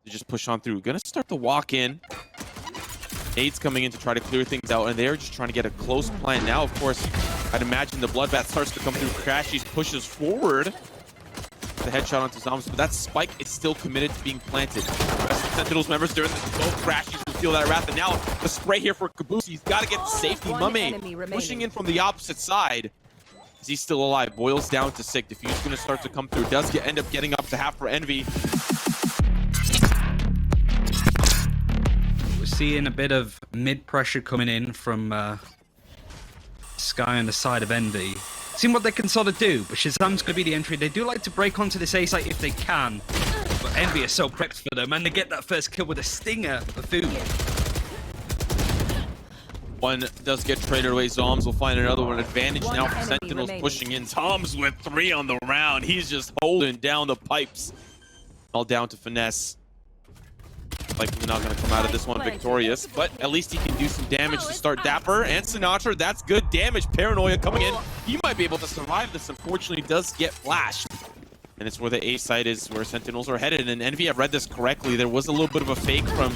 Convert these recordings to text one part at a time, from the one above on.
to just push on through. Gonna start to walk in. Nade's coming in to try to clear things out, and they're just trying to get a close plan. Now, of course, I'd imagine the bloodbath starts to come through. Crashies pushes forward. The headshot onto zombs, but that spike is still committed to being planted. Sentinels members during the both Crashies will feel that wrath, and now the spray here for Kaboose. He's got to get to safety. Mummay pushing in from the opposite side. Is he still alive? Boils down to 6. Diffuse going to start to come through. Does end up getting up to half for Envy. We're seeing a bit of mid pressure coming in from Sky on the side of Envy. Seeing what they can sort of do, but ShahZaM's going to be the entry. They do like to break onto this A site if they can, but Envy is so prepped for them, and they get that first kill with a stinger of food. One does get traded away. Zombs will find another one. Advantage now for Sentinels pushing in. Zombs with 3 on the round. He's just holding down the pipes. All down to Finesse. Likely not going to come out of this one victorious, but at least he can do some damage to start. dapr and Sinatraa, that's good damage. Paranoia coming in. He might be able to survive this. Unfortunately, does get flashed. And it's where the A site is, where Sentinels are headed. And Envy, I've read this correctly. There was a little bit of a fake from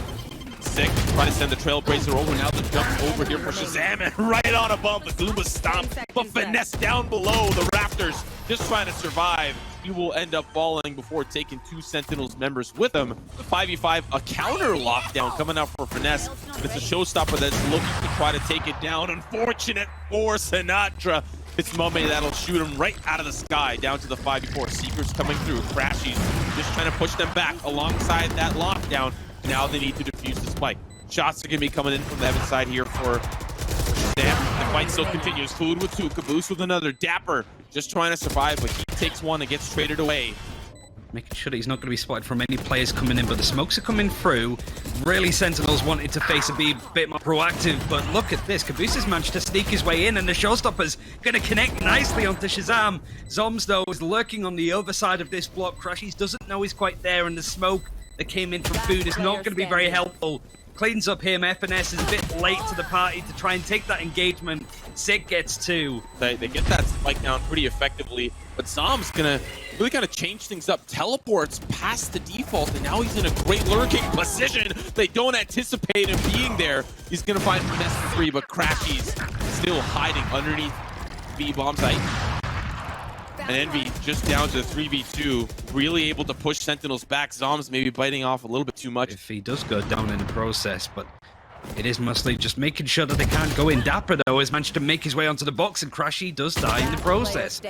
Sick, trying to send the Trailblazer over. Now the jump over here for ShahZaM, and right on above the Glooba stomp. But Finesse down below the rafters, just trying to survive. He will end up falling before taking 2 Sentinels members with him. The 5v5, a counter lockdown coming out for Finesse. But it's a showstopper that's looking to try to take it down. Unfortunate for Sinatraa. It's Mummay that'll shoot him right out of the sky down to the 5v4. Seekers coming through. Crashies just trying to push them back alongside that lockdown. Now they need to defuse the spike. Shots are going to be coming in from the heaven side here for ShahZaM. The fight still continues. Food with 2, Kaboose with another. dapr just trying to survive, but he takes one and gets traded away. Making sure that he's not going to be spotted from any players coming in, but the smokes are coming through. Really, Sentinels wanted to face and be a bit more proactive, but look at this. Kaboose has managed to sneak his way in, and the showstopper's going to connect nicely onto ShahZaM. Zombs, though, is lurking on the other side of this block. Crashies doesn't know he's quite there, and the smoke that came in from food is not going to be very helpful. Cleans up him. FNS is a bit late to the party to try and take that engagement. Sick gets 2. They get that spike down pretty effectively, but Zom's gonna really kind of change things up. Teleports past the default, and now he's in a great lurking position. They don't anticipate him being there. He's gonna find Finesse for 3, but Crashies still hiding underneath B-bomb site. And Envy just down to 3v2, really able to push Sentinels back. Zombs maybe biting off a little bit too much. If he does go down in the process, but it is mostly just making sure that they can't go in. dapr, though, has managed to make his way onto the box, and Crashy does die in the process.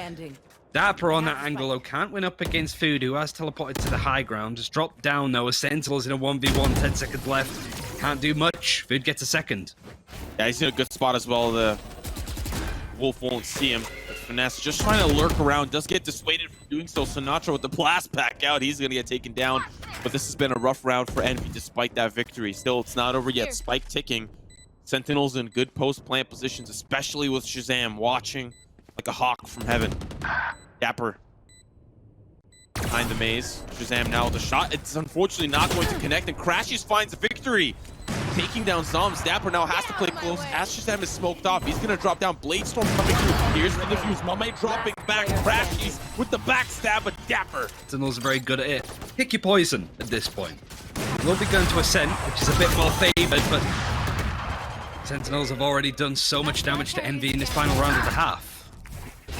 dapr on that angle, though, can't win up against Food, who has teleported to the high ground. Just dropped down, though, as Sentinels in a 1v1, 10 seconds left. Can't do much. Food gets a second. Yeah, he's in a good spot as well. The Wolf won't see him. Finesse just trying to lurk around, does get dissuaded from doing so. Sinatraa with the blast back out, he's gonna get taken down. But this has been a rough round for Envy despite that victory. Still, it's not over yet. Spike ticking. Sentinels in good post-plant positions, especially with ShahZaM watching like a hawk from heaven. dapr behind the maze. ShahZaM now with a shot. It's unfortunately not going to connect, and Crashies finds a victory. Taking down Zombs. dapr now has to play close as ShahZaM is smoked off. He's going to drop down. Bladestorm coming through. Here's the defuse. Mummay dropping back. Crashies with the backstab, but dapr. Sentinels are very good at it. Pick your poison at this point. We'll be going to Ascent, which is a bit more favored, but Sentinels have already done so much damage to Envy in this final round of the half.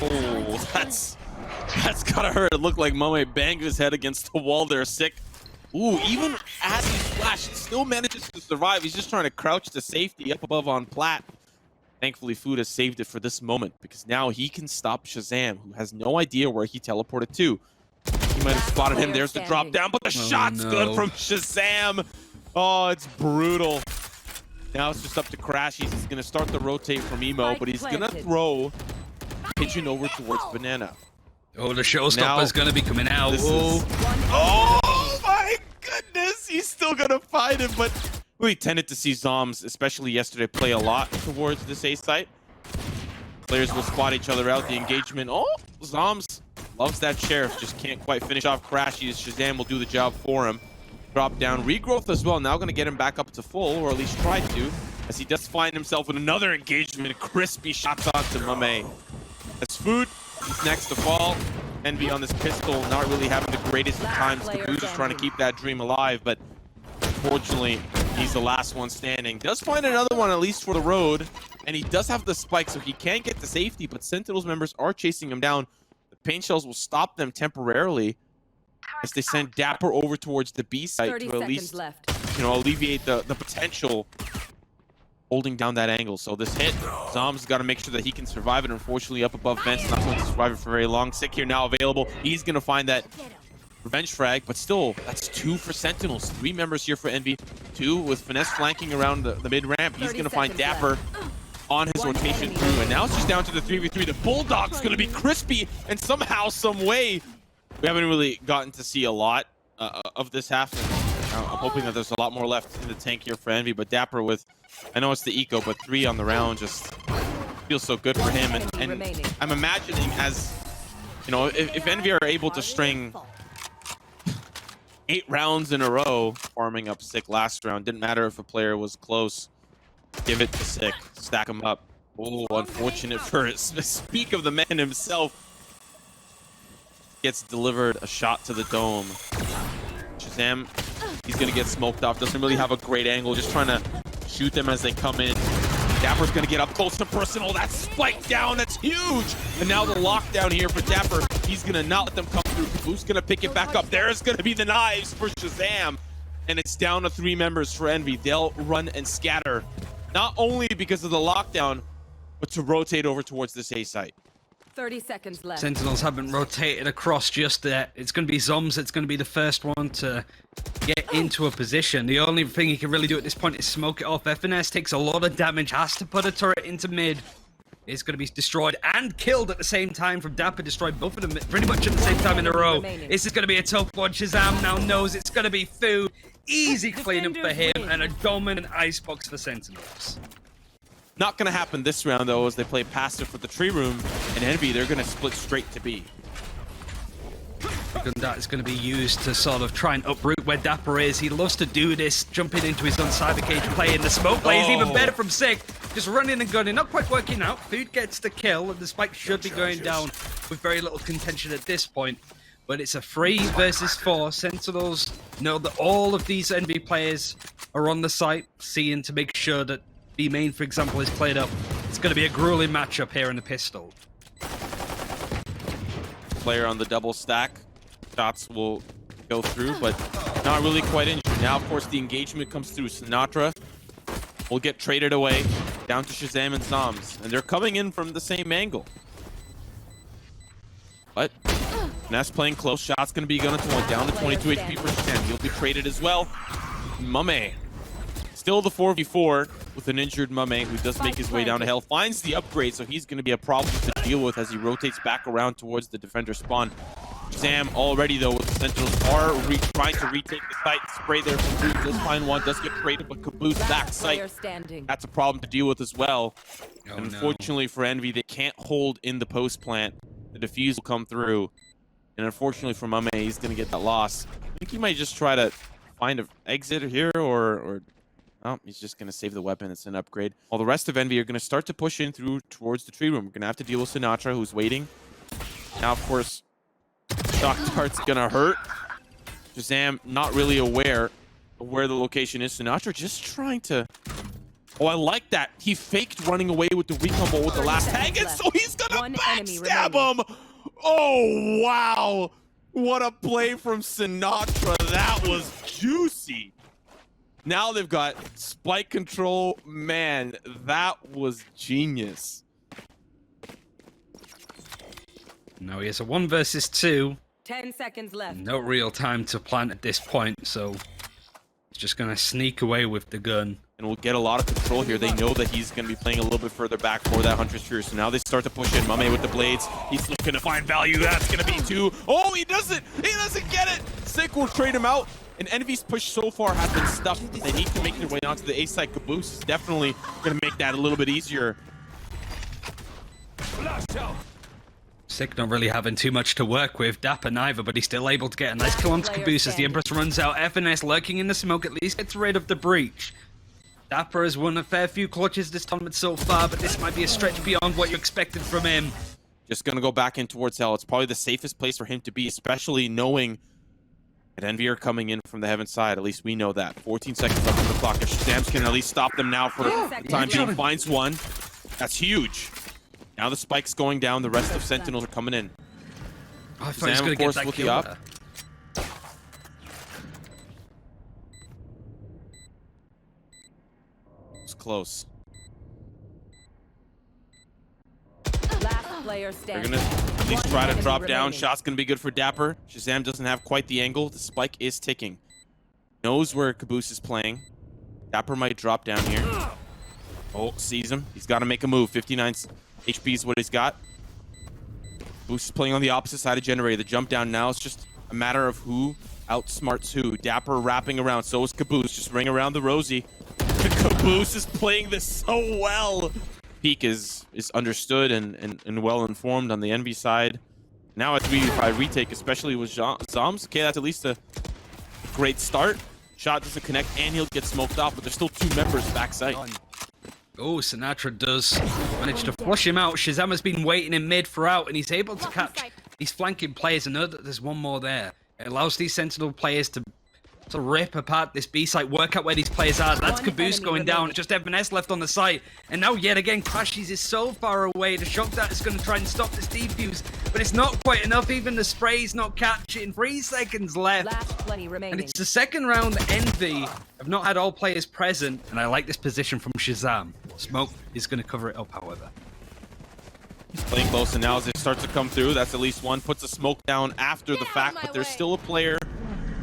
Oh, that's gotta hurt. It looked like Mummay banged his head against the wall there. Sick. Ooh, even as he's flashed, still manages to survive. He's just trying to crouch to safety up above on plat. Thankfully, Food has saved it for this moment, because now he can stop ShahZaM, who has no idea where he teleported to. He might have spotted him. There's the drop down, but the shot's good from ShahZaM. Oh, it's brutal. Now it's just up to Crashies. He's going to start the rotate from eeiu, but he's going to throw Pigeon over towards Banana. Oh, the showstopper's going to be coming out. Oh my goodness, he's still going to find him, but we tended to see Zombs, especially yesterday, play a lot towards this A site. Players will spot each other out. The engagement. Oh, Zombs loves that sheriff. Just can't quite finish off Crashies. ShahZaM will do the job for him. Drop down. Regrowth as well. Now going to get him back up to full, or at least try to, as he does find himself in another engagement. Crispy shots onto Mummay. As Food, he's next to fall. Envy on this pistol, not really having the greatest of times. Kaboose is trying to keep that dream alive, but unfortunately, he's the last one standing. Does find another one, at least for the road, and he does have the spike, so he can get to safety, but Sentinels members are chasing him down. The paint shells will stop them temporarily as they send dapr over towards the B site to at least, you know, alleviate the potential holding down that angle. So this hit, zombs got to make sure that he can survive it. Unfortunately, up above vents, not going to survive it for very long. Sick here now available. He's going to find that revenge frag, but still, that's 2 for Sentinels. 3 members here for Envy. 2 with finesse flanking around the mid ramp. He's going to find dapr on his rotation through, and now it's just down to the 3v3. The Bulldog's going to be crispy, and somehow, some way, we haven't really gotten to see a lot of this half. And I'm hoping that there's a lot more left in the tank here for Envy, but dapr with, I know it's the eco, but 3 on the round just feels so good for him. And I'm imagining, as you know, if Envy are able to string 8 rounds in a row, farming up Sick last round, didn't matter if a player was close, give it to Sick, stack him up. Oh, unfortunate for it. Speak of the man himself. Gets delivered a shot to the dome. ShahZaM, he's gonna get smoked off, doesn't really have a great angle, just trying to shoot them as they come in. dapr's gonna get up close and personal. That spike down, that's huge! And now the lockdown here for dapr. He's gonna not let them come through. Who's gonna pick it back up? There's gonna be the knives for ShahZaM. And it's down to 3 members for Envy. They'll run and scatter. Not only because of the lockdown, but to rotate over towards this A site. 30 seconds left. Sentinels haven't rotated across just yet. It's going to be zombs that's going to be the first one to get into a position. The only thing he can really do at this point is smoke it off. FNS takes a lot of damage, has to put a turret into mid. It's going to be destroyed and killed at the same time from dapr. Destroyed both of them pretty much at the same time in a row. This is going to be a tough one. ShahZaM now knows it's going to be food. Easy cleanup for him and a dominant icebox for Sentinels. Not going to happen this round, though, as they play passive for the tree room. And Envy, they're going to split straight to B. That is going to be used to sort of try and uproot where dapr is. He loves to do this, jumping into his own cyber cage, playing the smoke play is even better from Sick. Just running and gunning, not quite working out. Food gets the kill, and the spike should be going down with very little contention at this point. But it's a 3 versus 4. Sentinels know that all of these Envy players are on the site, seeing to make sure that B main, for example, is played up. It's going to be a grueling matchup here in the pistol. Player on the double stack. Shots will go through, but not really quite injured. Now, of course, the engagement comes through. Sinatraa will get traded away down to ShahZaM and zombs, and they're coming in from the same angle. But Ness playing close. Shot's going to be going to down to 22 HP for ShahZaM. He'll be traded as well. Mummay. Still the 4v4 with an injured mummay who does make his way down to hell. Finds the upgrade, so he's going to be a problem to deal with as he rotates back around towards the defender spawn. ShahZaM already, though, with the Sentinels are trying to retake the site. Spray there from Kaboose. Does find one, does get traded, but Kaboose back site. That's a problem to deal with as well. Oh, unfortunately for Envy, they can't hold in the post plant. The defuse will come through. And unfortunately for Mummay, he's going to get that loss. I think he might just try to find an exit here or oh, he's just going to save the weapon. It's an upgrade. All the rest of Envy are going to start to push in through towards the tree room. We're going to have to deal with Sinatraa, who's waiting. Now, of course, shock dart's going to hurt. ShahZaM not really aware of where the location is. Sinatraa just trying to... Oh, I like that. He faked running away with the weak combo with the last tag, and so he's going to backstab him! Oh, wow! What a play from Sinatraa. That was juicy. Now they've got spike control. Man, that was genius. No, he has a 1 versus 2. 10 seconds left. No real time to plant at this point, so he's just going to sneak away with the gun. And we'll get a lot of control here. They know that he's going to be playing a little bit further back for that Hunter's Fury. So now they start to push in. Mummay with the blades. He's looking to find value. That's going to be 2. Oh, he doesn't! He doesn't get it! Sick will trade him out. And Envy's push so far has been stuffed. They need to make their way onto the A side. Kaboose is definitely going to make that a little bit easier. Sick not really having too much to work with. dapr neither, but he's still able to get a nice kill onto Kaboose as the Empress runs out. FNS lurking in the smoke at least gets rid of the breach. dapr has won a fair few clutches this tournament so far, but this might be a stretch beyond what you expected from him. Just gonna go back in towards hell. It's probably the safest place for him to be, especially knowing that Envy are coming in from the heaven side. At least we know that. 14 seconds left on the clock. If ShahZaM can at least stop them now for the time being, finds one. That's huge. Now the spike's going down. The rest of Sentinels are coming in. I thought he was going to get that kill up. It's close. Last player They're standing. gonna at least try to One drop enemy down. remaining. Shot's gonna be good for dapr. ShahZaM doesn't have quite the angle. The spike is ticking. Knows where Kaboose is playing. dapr might drop down here. Oh, sees him. He's got to make a move. 59 HP is what he's got. Kaboose is playing on the opposite side of generator. The jump down now is just a matter of who outsmarts who. dapr wrapping around. So is Kaboose. Just ring around the Rosie. Kaboose is playing this so well. Peak is understood and well informed on the Envy side. Now a 3v5 retake, especially with zombs. Okay, that's at least a great start. Shot doesn't connect and he'll get smoked off, but there's still 2 members backside. Oh, Sinatraa does manage to flush him out. ShahZaM has been waiting in mid throughout, and he's able to catch these flanking players and know that there's one more there. It allows these Sentinel players to rip apart this B site, work out where these players are. That's Kaboose going down. Just FNS left on the site. And now yet again, crashies is so far away. The shock that is going to try and stop this defuse, but it's not quite enough. Even the spray's not catching. 3 seconds left. Last 20 remaining. And it's the second round. Envy have not had all players present. And I like this position from ShahZaM. Smoke is going to cover it up, however. He's playing close, and now as it starts to come through, that's at least one. Puts a smoke down after the fact, but there's still a player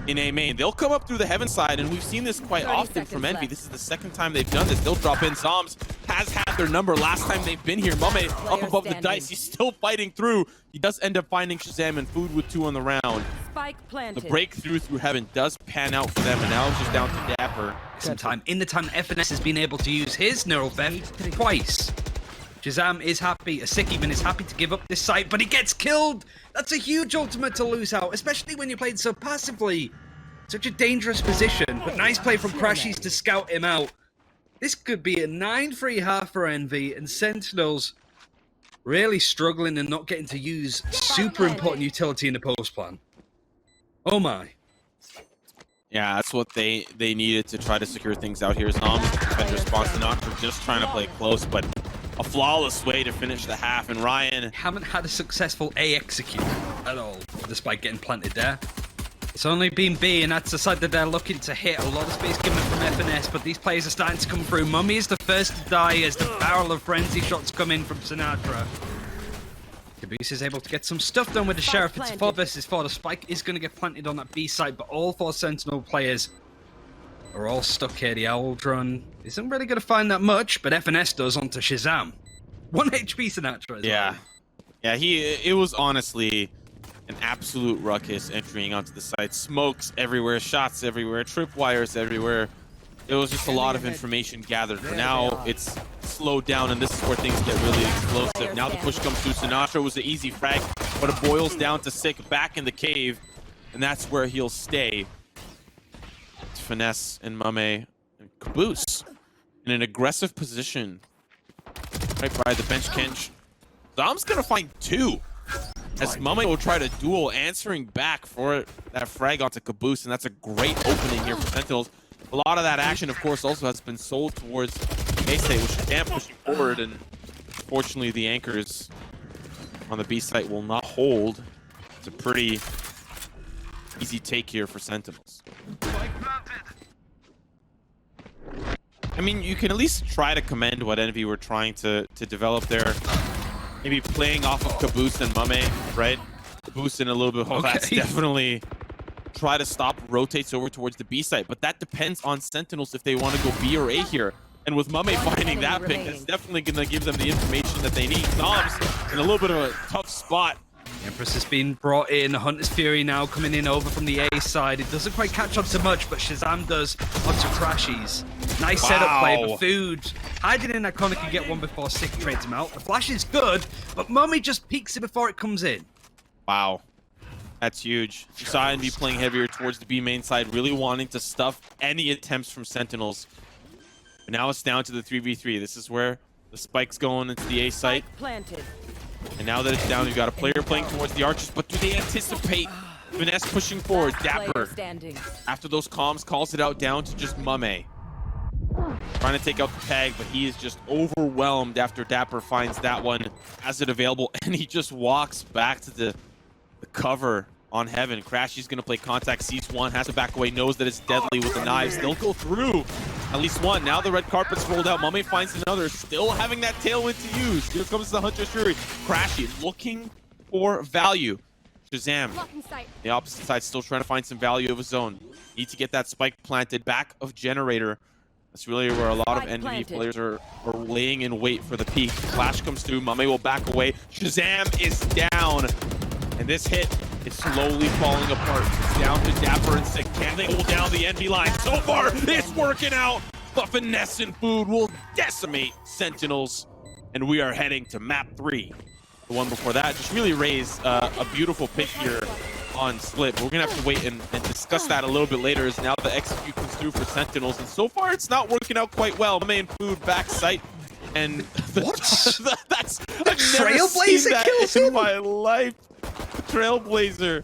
in A main. They'll come up through the heaven side, and we've seen this quite often from Envy. This is the second time they've done this. They'll drop in. zombs has had their number last time they've been here. Mummay up above the dice. He's still fighting through. He does end up finding ShahZaM and food with 2 on the round. Spike planted. The breakthrough through heaven does pan out for them, and now it's just down to dapr. In the time FNS has been able to use his neural theft twice. ShahZaM is happy, a sick even is happy to give up this site, but he gets killed! That's a huge ultimate to lose out, especially when you played so passively. Such a dangerous position, but nice play from crashies to scout him out. This could be a 9-3 half for Envy, and Sentinels really struggling and not getting to use super important utility in the post plan. Oh my. Yeah, that's what they needed to try to secure things out here. zombs defend response to knock for just trying to play close, but a flawless way to finish the half. And Ryan haven't had a successful A execute at all, despite getting planted there. It's only been B, and that's the side that they're looking to hit. A lot of space given from FNS, but these players are starting to come through. Mummay is the first to die as the barrel of frenzy shots come in from Sinatraa. Kaboose is able to get some stuff done with the Sheriff. It's 4 versus 4. The spike is going to get planted on that B side, but all 4 Sentinel players are all stuck here. The Owl Drone isn't really going to find that much, but FNS does onto ShahZaM. 1 HP Sinatraa as well. Yeah, it was honestly an absolute ruckus entering onto the site. Smokes everywhere, shots everywhere, tripwires everywhere. It was just a lot of information gathered. For now, it's slowed down, and this is where things get really explosive. Now the push comes through. Sinatraa was an easy frag, but it boils down to Sick back in the cave, and that's where he'll stay. It's Finesse and Mummay and Kaboose in an aggressive position right by the bench kench. zombs gonna find 2. As Mummay will try to duel, answering back for that frag onto Kaboose, and that's a great opening here for Sentinels. A lot of that action, of course, also has been sold towards A-State, which ShahZaM pushing forward, and unfortunately the anchors on the B site will not hold. It's a pretty easy take here for Sentinels. I mean, you can at least try to commend what Envy were trying to develop there. Maybe playing off of Kaboose and Mummay, right? Kaboose in a little bit. That's definitely try to stop, rotates over towards the B site, but that depends on Sentinels if they want to go B or A here. And with Mummay finding that pick, that's definitely going to give them the information that they need. zombs in a little bit of a tough spot. Empress has been brought in. Hunter's Fury now coming in over from the A side. It doesn't quite catch up to much, but ShahZaM does onto crashies. Nice setup play, but food hiding in that corner can get one before Sick trades him out. The flash is good, but Mummay just peeks it before it comes in. Wow. That's huge. You saw Envy playing heavier towards the B main side, really wanting to stuff any attempts from Sentinels. But now it's down to the 3v3. This is where the spike's going into the A site. Planted. And now that it's down, you've got a player playing towards the archers, but do they anticipate Finesse pushing forward? Player dapr, standing. after those comms, calls it out down to just mummay. Trying to take out the tag, but he is just overwhelmed after dapr finds that one, has it available, and he just walks back to the cover on heaven. Crashies gonna play contact, sees one, has to back away, knows that it's deadly with the knives. They'll go through at least one. Now the red carpet's rolled out. Mummay finds another, still having that tailwind to use. Here comes the Hunter's Fury. Crashy looking for value. ShahZaM, the opposite side, still trying to find some value of his own. Need to get that spike planted back of generator. That's really where a lot of enemy players are laying in wait for the peak. Flash comes through, Mummay will back away. ShahZaM is down. And this hit is slowly falling apart. It's down to dapr and Sick. Can they hold down the NV line? So far, it's working out. But Finesse and Food will decimate Sentinels. And we are heading to map 3. The one before that just really raised a beautiful pick here on Split. We're going to have to wait and discuss that a little bit later as now the execute comes through for Sentinels. And so far, it's not working out quite well. Mummay and Food back sight. And What? that's I've never seen that in my life. Trailblazer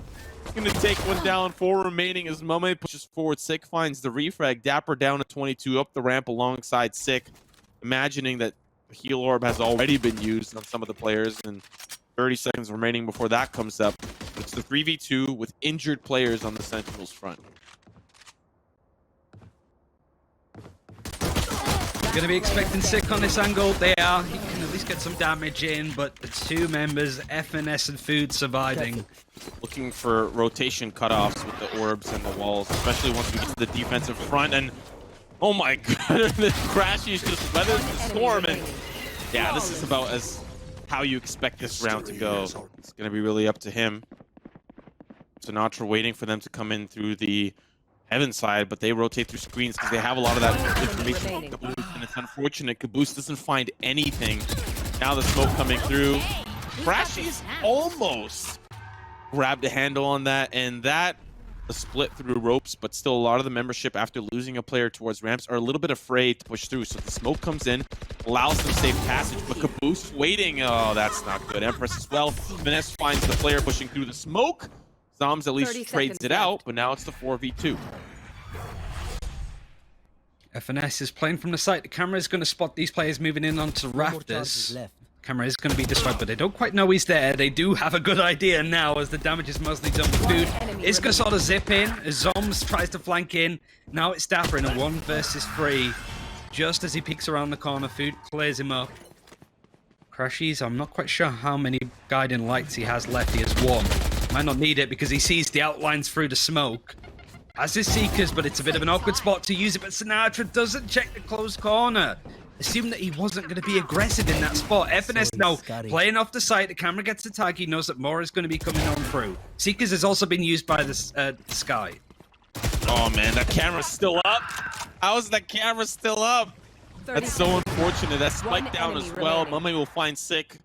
gonna take one down, 4 remaining as Mummay pushes forward. Sick finds the refrag. dapr down to 22 up the ramp alongside Sick, imagining that the heal orb has already been used on some of the players, and 30 seconds remaining before that comes up. It's the 3v2 with injured players on the Sentinels front. Going to be expecting Sick on this angle. They are. He can at least get some damage in, but the two members, FNS and Food, surviving. Looking for rotation cutoffs with the orbs and the walls, especially once we get to the defensive front. And oh my god, the crashies just weathers the storm. And yeah, this is about as how you expect this round to go. It's going to be really up to him. Sinatraa waiting for them to come in through the heaven side, but they rotate through screens because they have a lot of that information from Kaboose, and it's unfortunate Kaboose doesn't find anything. Now the smoke coming through. Crashies almost grabbed a handle on that, and that a split through ropes, but still a lot of the membership after losing a player towards ramps are a little bit afraid to push through. So the smoke comes in, allows them safe passage, but Kaboose waiting. Oh, that's not good. Empress as well. Finesse finds the player pushing through the smoke. Zombs at least trades it out, but now it's the 4v2. FNS is playing from the site. The camera is going to spot these players moving in onto rafters. Camera is going to be destroyed, but they don't quite know he's there. They do have a good idea now as the damage is mostly done with Food. It's going to sort of zip in as Zombs tries to flank in. Now it's dapr in a 1 versus 3. Just as he peeks around the corner, Food clears him up. Crashies, I'm not quite sure how many guiding lights he has left. He has 1. Might not need it because he sees the outlines through the smoke. As his Seekers, but it's a bit of an awkward spot to use it. But Sinatraa doesn't check the closed corner. Assumed that he wasn't going to be aggressive in that spot. FNS now playing off the site. The camera gets the tag. He knows that more is going to be coming on through. Seekers has also been used by the sky. Oh man, that camera's still up. How is that camera still up? That's so unfortunate. That spike down as well. Mummay will find Sick.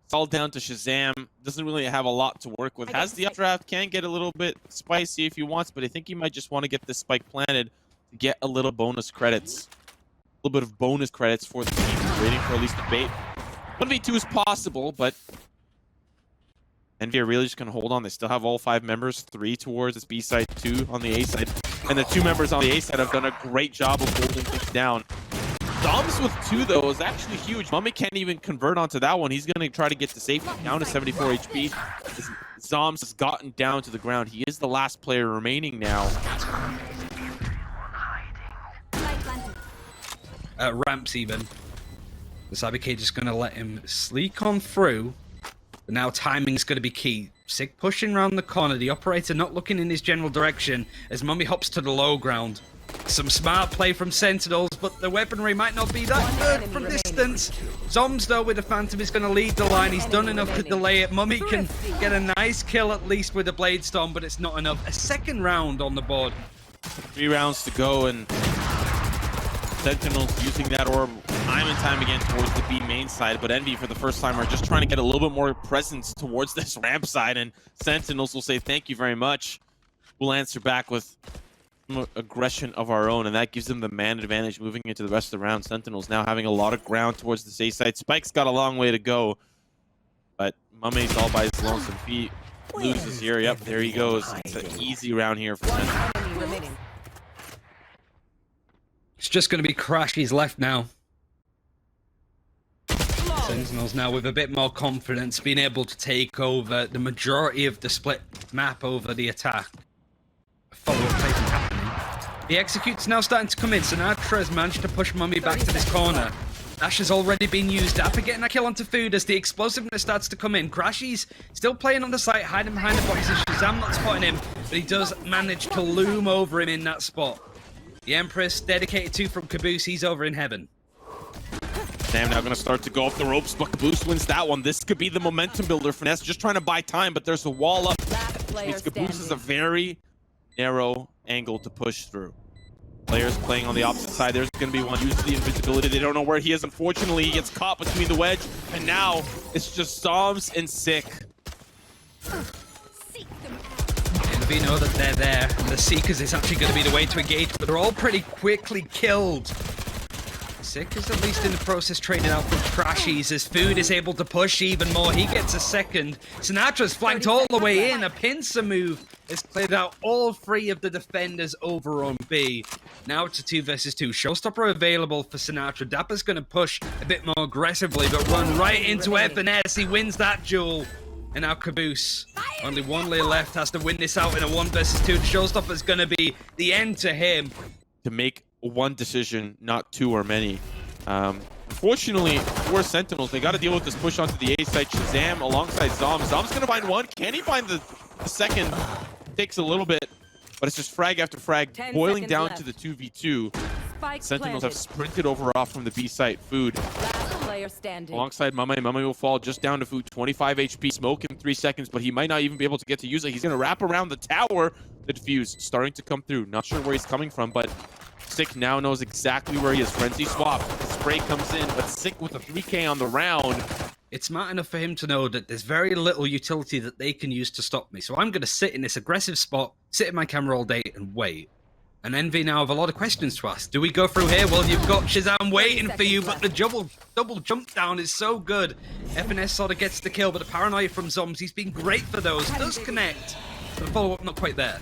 It's all down to ShahZaM. Doesn't really have a lot to work with. Has the updraft, can get a little bit spicy if he wants, but I think he might just want to get this spike planted to get a little bonus credits. A little bit of bonus credits for the team. Waiting for at least a bait. 1v2 is possible, but Envy are really just going to hold on. They still have all 5 members. 3 towards this B side, 2 on the A side. And the 2 members on the A side have done a great job of holding things down. Zombs with 2 though is actually huge. Mummay can't even convert onto that one. He's going to try to get to safety down to 74 HP. Zombs has gotten down to the ground. He is the last player remaining now. Ramps even. The Cybercage is going to let him sneak on through. But now timing is going to be key. Sick pushing around the corner. The operator not looking in his general direction as Mummay hops to the low ground. Some smart play from Sentinels, but the weaponry might not be that good from distance. Zombs, though, with the Phantom is going to lead the line. He's done enough to delay it. Mummay can get a nice kill at least with the Blade Storm, but it's not enough. A second round on the board. 3 rounds to go, and Sentinels using that orb time and time again towards the B main side, but Envy for the first time are just trying to get a little bit more presence towards this ramp side, and Sentinels will say thank you very much. We'll answer back with aggression of our own, and that gives them the man advantage moving into the rest of the round. Sentinels now having a lot of ground towards the A side. Spike's got a long way to go, but Mummy's all by his lonesome feet. Loses here. Yep, there he goes. It's an easy round here for Sentinels. Enemy remaining. It's just going to be crashies left now. Sentinels now with a bit more confidence, being able to take over the majority of the split map over the attack. A follow-up play from happening. The execute's now starting to come in. Sinatraa has managed to push Mummy back to this corner. Dash has already been used. dapr getting a kill onto Food as the explosiveness starts to come in. Crashies still playing on the site, hiding behind the boxes. ShahZaM not spotting him, but he does manage to loom over him in that spot. The Empress, dedicated to from Kaboose, he's over in heaven. Sam now going to start to go up the ropes, but Kaboose wins that one. This could be the momentum builder. Finesse just trying to buy time, but there's a wall up. Last player Kaboose is a standing. very narrow angle to push through. Players playing on the opposite side. There's going to be one. Use the invisibility. They don't know where he is. Unfortunately, he gets caught between the wedge, and now it's just zombs and Sick. And we know that they're there, and the Seekers is actually going to be the way to engage, but they're all pretty quickly killed. Sick is at least in the process traded out from Crashies as Food is able to push even more. He gets a second. Sinatra's flanked all the way in. A pincer move has cleared out all three of the defenders over on B. Now it's a 2 versus 2. Showstopper available for Sinatraa. dapr's going to push a bit more aggressively, but run right into FNS. He wins that duel. And now Kaboose, only one layer left, has to win this out in a 1 versus 2. The Showstopper's going to be the end to him. To make one decision, not two or many. Unfortunately, for Sentinels, they got to deal with this push onto the A side. ShahZaM alongside zombs. Zombs going to find one. Can he find the second? Takes a little bit, but it's just frag after frag, 10 boiling seconds down left. to the 2v2. Spike Sentinels planted. have sprinted over off from the B site. Food Last player standing. alongside Mummay. Mummay will fall just down to Food. 25 HP. Smoke in 3 seconds, but he might not even be able to get to use it. He's going to wrap around the tower. The defuse starting to come through. Not sure where he's coming from, but Sick now knows exactly where he is. Frenzy swap. Spray comes in, but Sick with a 3K on the round. It's smart enough for him to know that there's very little utility that they can use to stop me. So I'm going to sit in this aggressive spot, sit in my camera all day and wait. And Envy now have a lot of questions to ask. Do we go through here? Well, you've got ShahZaM waiting for you, but the double jump down is so good. FNS sort of gets the kill, but the paranoia from Zombs, he's been great for those. Does connect. The follow-up not quite there.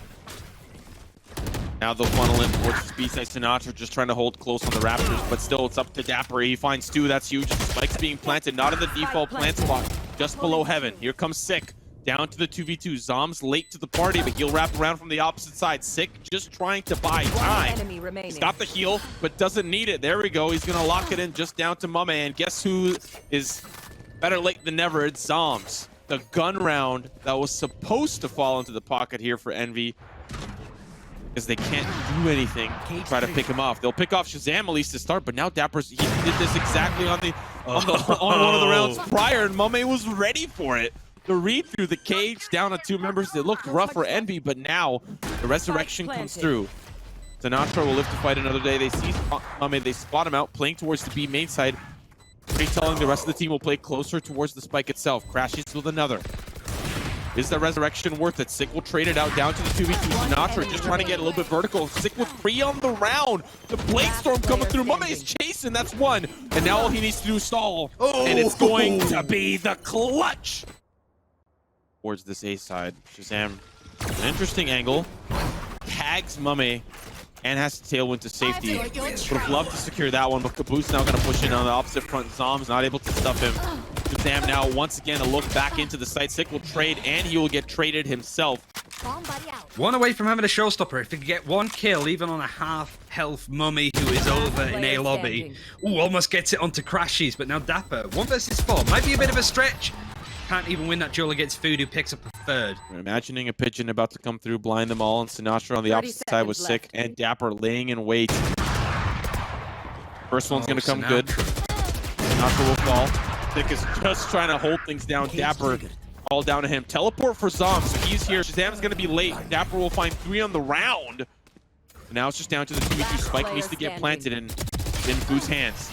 Now they'll funnel in towards the B-side. Sinatraa just trying to hold close on the Raptors, but still it's up to dapr. He finds 2, that's huge. Spike's being planted, not in the default plant spot, just below heaven. Here comes Sick, down to the 2v2. Zombs late to the party, but he'll wrap around from the opposite side. Sick just trying to buy time. Enemy remaining. He's got the heal, but doesn't need it. There we go. He's gonna lock it in just down to Mummay, and guess who is better late than never? It's Zombs. The gun round that was supposed to fall into the pocket here for Envy, because they can't do anything to try to pick him off. They'll pick off ShahZaM at least to start, but now dapr's, he did this exactly on one of the rounds prior, and Mummay was ready for it. The read through the cage down to 2 members. It looked rough for Envy, but now the resurrection comes through. Sinatraa will live to fight another day. They see Mummay, they spot him out, playing towards the B main side. Telling the rest of the team will play closer towards the spike itself. Crashes with another. Is the resurrection worth it? Sick will trade it out down to the 2v2. Sinatraa just trying to get a little bit vertical. Sick with 3 on the round. The blade storm coming through. Mummay is chasing. That's 1. And now all he needs to do is stall. And it's going to be the clutch. Towards this A side. ShahZaM, an interesting angle. Tags Mummay and has to tailwind to safety. Would have loved to secure that one, but Kaboose now going to push in on the opposite front. Zombs not able to stuff him. ShahZaM now once again a look back into the site. Sick will trade, and he will get traded himself. One away from having a showstopper. If he could get 1 kill, even on a half-health Mummy who is over in A lobby. Ooh, almost gets it onto Crashies, but now dapr. 1 versus 4. Might be a bit of a stretch. Can't even win that duel against Food, who picks up a 3rd. We're imagining a pigeon about to come through, blind them all, and Sinatraa on the opposite side was Sick, and dapr laying in wait. First one's going to come good. Sinatraa will fall. Sick is just trying to hold things down. dapr all down to him. Teleport for Zombs, so he's here. ShahZaM's going to be late. dapr will find 3 on the round. Now it's just down to the 2v2. Spike needs to get planted in Food's hands.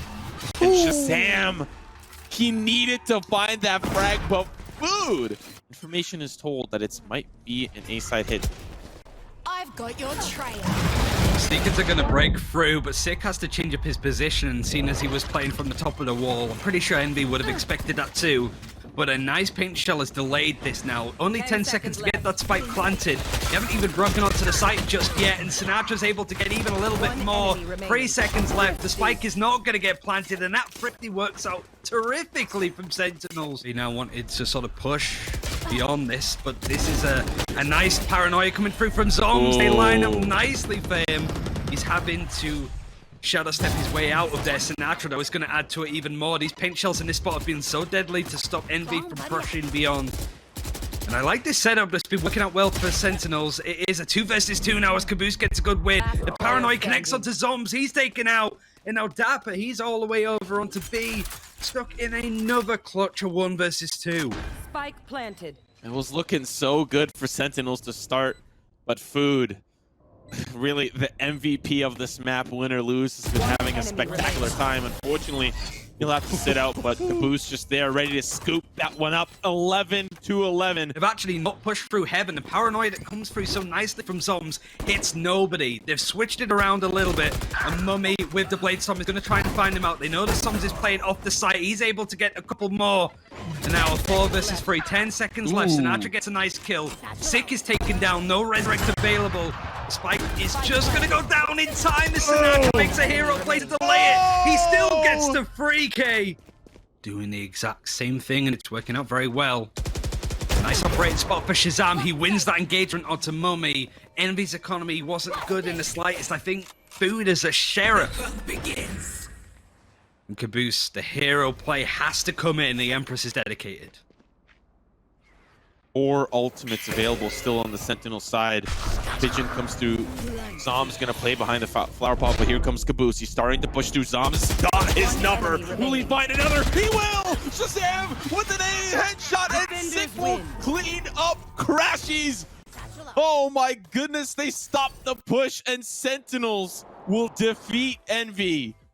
And ShahZaM, he needed to find that frag, but Food! Information is told that it might be an A-side hit. I've got your trail. Seekers are going to break through, but Sick has to change up his position, seeing as he was playing from the top of the wall. I'm pretty sure Envy would have expected that too. but a nice paint shell has delayed this now. Only 10 10 seconds to seconds get that spike planted. They haven't even broken onto the site just yet, and Sinatra's able to get even a little bit One more. enemy remaining. 3 seconds left. The spike is not going to get planted, and that pretty works out terrifically from Sentinels. He now wanted to sort of push beyond this, but this is a nice paranoia coming through from Zombs. They line up nicely for him. He's having to shadow step his way out of there. Sinatraa, though, is going to add to it even more. These paint shells in this spot have been so deadly to stop Envy from pushing beyond. And I like this setup that's been working out well for Sentinels. It is a 2 versus 2 now as Kaboose gets a good win. The paranoia connects onto Zombs. He's taken out. And now dapr, he's all the way over onto B. Stuck in another clutch of 1 versus 2. Spike planted. It was looking so good for Sentinels to start, but food. Really, the MVP of this map, win or lose, has been having a spectacular time. Unfortunately, he'll have to sit out, but Kaboose just there, ready to scoop that one up. 11-11. They've actually not pushed through heaven. The paranoia that comes through so nicely from Zombs hits nobody. They've switched it around a little bit, and Mummay with the Blade Storm is going to try and find him out. They know that Zombs is playing off the site. He's able to get a couple more. And now a 4 versus 3. 10 seconds left. Sinatraa gets a nice kill. Sick is taken down. No resurrect available. Spike is just going to go down in time. The Sinatraa makes a hero play to delay it. He still gets to 3K. Doing the exact same thing, and it's working out very well. Nice operating spot for ShahZaM. He wins that engagement onto Mummay. Envy's economy wasn't good in the slightest. I think food as a sheriff begins. And Kaboose, the hero play has to come in. The Empress is dedicated. 4 ultimates available still on the Sentinel side. Pigeon comes through. Zom's gonna play behind the flower pot, but here comes Kaboose. He's starting to push through. Zom's got his number. Will he find another? He will! ShahZaM with an A headshot, and Sick will clean up crashies. Oh my goodness, they stopped the push, and Sentinels will defeat Envy.